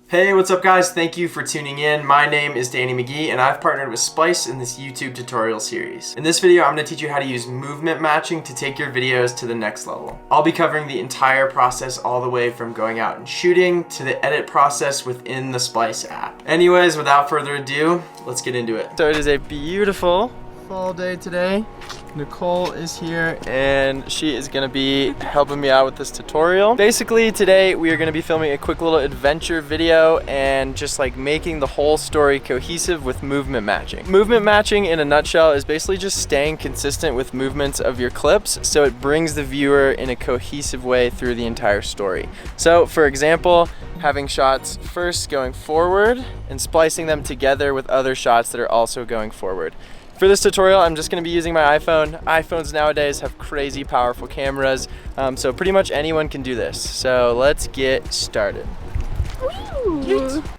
Hey, what's up guys? Thank you for tuning in. My name is Danny McGee and I've partnered with Splice in this YouTube tutorial series. In this video, I'm going to teach you how to use movement matching to take your videos to the next level. I'll be covering the entire process all the way from going out and shooting to the edit process within the Splice app. Anyways, without further ado, let's get into it. So it is a beautiful fall day today. Nicole is here and she is gonna be helping me out with this tutorial. Basically today we are gonna be filming a quick little adventure video and just like making the whole story cohesive with movement matching. Movement matching in a nutshell is basically just staying consistent with movements of your clips so it brings the viewer in a cohesive way through the entire story. So for example, having shots first going forward and splicing them together with other shots that are also going forward. For this tutorial, I'm just going to be using my iPhone. iPhones nowadays have crazy powerful cameras, so pretty much anyone can do this. So let's get started.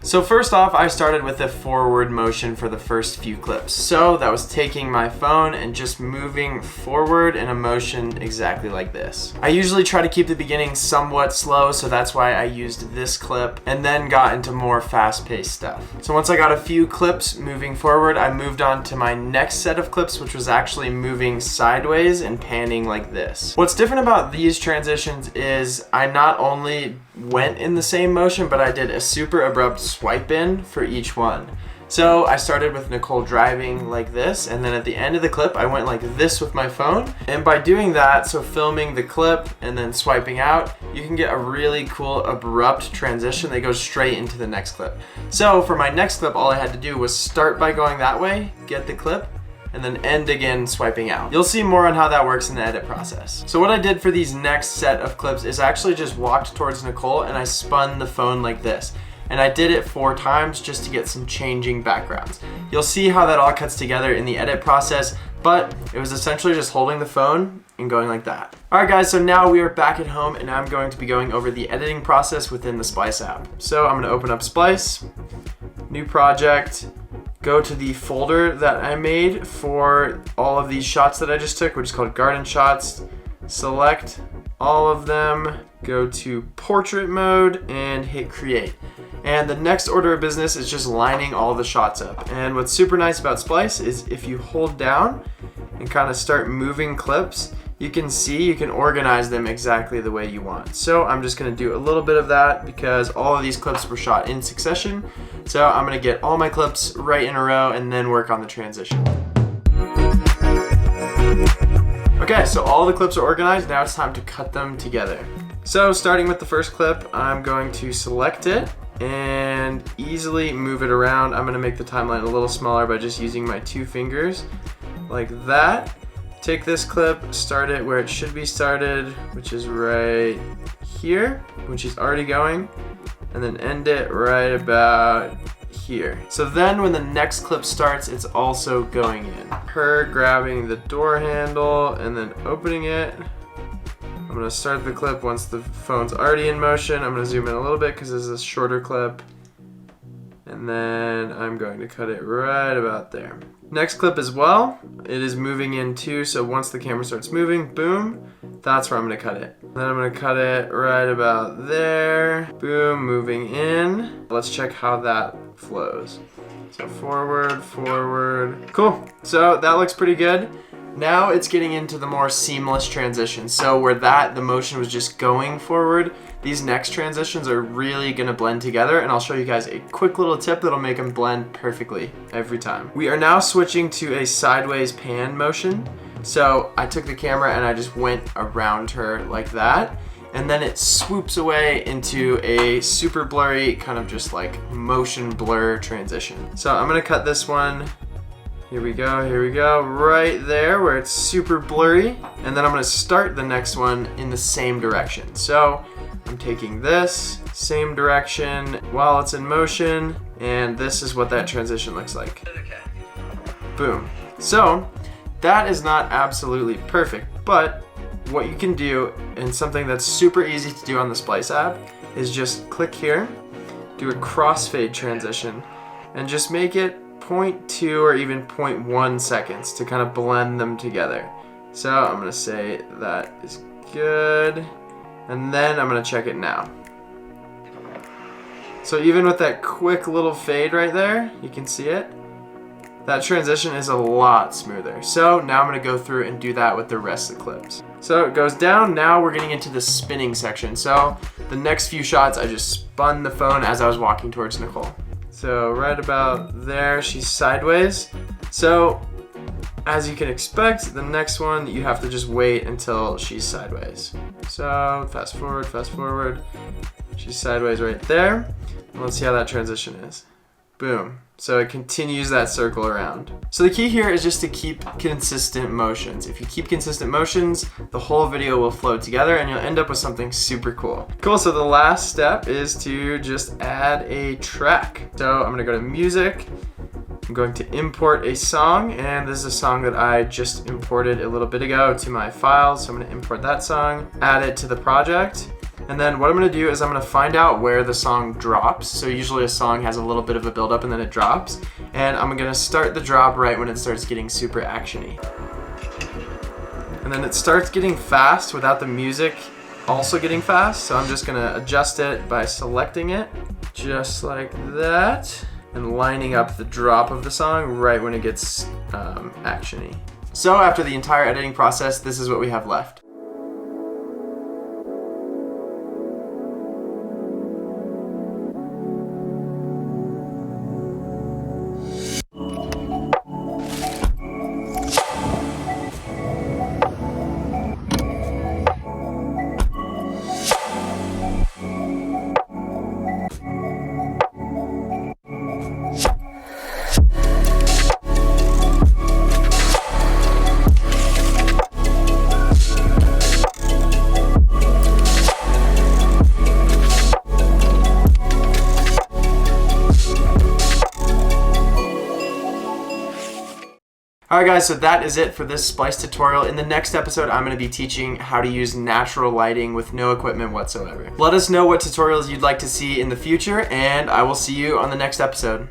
So first off, I started with a forward motion for the first few clips. So that was taking my phone and just moving forward in a motion exactly like this. I usually try to keep the beginning somewhat slow, so that's why I used this clip and then got into more fast-paced stuff. So once I got a few clips moving forward, I moved on to my next set of clips, which was actually moving sideways and panning like this. What's different about these transitions is I not only went in the same motion, but I did a super abrupt swipe in for each one. So I started with Nicole driving like this, and then at the end of the clip I went like this with my phone, and by doing that, so filming the clip and then swiping out, you can get a really cool abrupt transition that goes straight into the next clip. So for my next clip, all I had to do was start by going that way, get the clip, and then end again swiping out. You'll see more on how that works in the edit process. So what I did for these next set of clips is I actually just walked towards Nicole and I spun the phone like this. And I did it 4 times just to get some changing backgrounds. You'll see how that all cuts together in the edit process, but it was essentially just holding the phone and going like that. Alright guys, so now we are back at home and I'm going to be going over the editing process within the Splice app. So I'm gonna open up Splice, new project, go to the folder that I made for all of these shots that I just took, which is called garden shots, select all of them, go to portrait mode and hit create. And the next order of business is just lining all the shots up. And what's super nice about Splice is if you hold down and kind of start moving clips, you can see you can organize them exactly the way you want. So I'm just gonna do a little bit of that because all of these clips were shot in succession. So I'm gonna get all my clips right in a row and then work on the transition. Okay, so all the clips are organized. Now it's time to cut them together. So starting with the first clip, I'm going to select it and easily move it around. I'm gonna make the timeline a little smaller by just using my 2 fingers like that. Take this clip, start it where it should be started, which is right here, which is already going, and then end it right about here. So then when the next clip starts, it's also going in. Her grabbing the door handle and then opening it. I'm gonna start the clip once the phone's already in motion. I'm gonna zoom in a little bit because this is a shorter clip. And then I'm going to cut it right about there. Next clip as well, it is moving in too, so once the camera starts moving, boom, that's where I'm gonna cut it. Then I'm gonna cut it right about there, boom, moving in. Let's check how that flows. So forward, forward, cool. So that looks pretty good. Now it's getting into the more seamless transitions. So where the motion was just going forward, these next transitions are really gonna blend together, and I'll show you guys a quick little tip that'll make them blend perfectly every time. We are now switching to a sideways pan motion. So I took the camera and I just went around her like that, and then it swoops away into a super blurry, kind of just like motion blur transition. So I'm gonna cut this one. Here we go, right there where it's super blurry. And then I'm gonna start the next one in the same direction. So I'm taking this, same direction while it's in motion, and this is what that transition looks like. Okay. Boom. So that is not absolutely perfect, but what you can do, and something that's super easy to do on the Splice app, is just click here, do a crossfade transition, and just make it 0.2 or even 0.1 seconds to kind of blend them together. So I'm gonna say that is good, and then I'm gonna check it now. So even with that quick little fade right there, you can see it. That transition is a lot smoother. So now I'm gonna go through and do that with the rest of the clips. So it goes down, now we're getting into the spinning section. So the next few shots, I just spun the phone as I was walking towards Nicole. So right about there, she's sideways. So as you can expect, the next one, you have to just wait until she's sideways. So fast forward. She's sideways right there. And let's see how that transition is. Boom. So it continues that circle around. So the key here is just to keep consistent motions. If you keep consistent motions, the whole video will flow together and you'll end up with something super cool. Cool, so the last step is to just add a track. So I'm gonna go to music. I'm going to import a song, and this is a song that I just imported a little bit ago to my files. So I'm gonna import that song, add it to the project. And then what I'm gonna do is I'm gonna find out where the song drops. So usually a song has a little bit of a buildup and then it drops. And I'm gonna start the drop right when it starts getting super actiony. And then it starts getting fast without the music also getting fast. So I'm just gonna adjust it by selecting it, just like that, and lining up the drop of the song right when it gets actiony. So after the entire editing process, this is what we have left. Alright guys, so that is it for this Splice tutorial. In the next episode, I'm going to be teaching how to use natural lighting with no equipment whatsoever. Let us know what tutorials you'd like to see in the future, and I will see you on the next episode.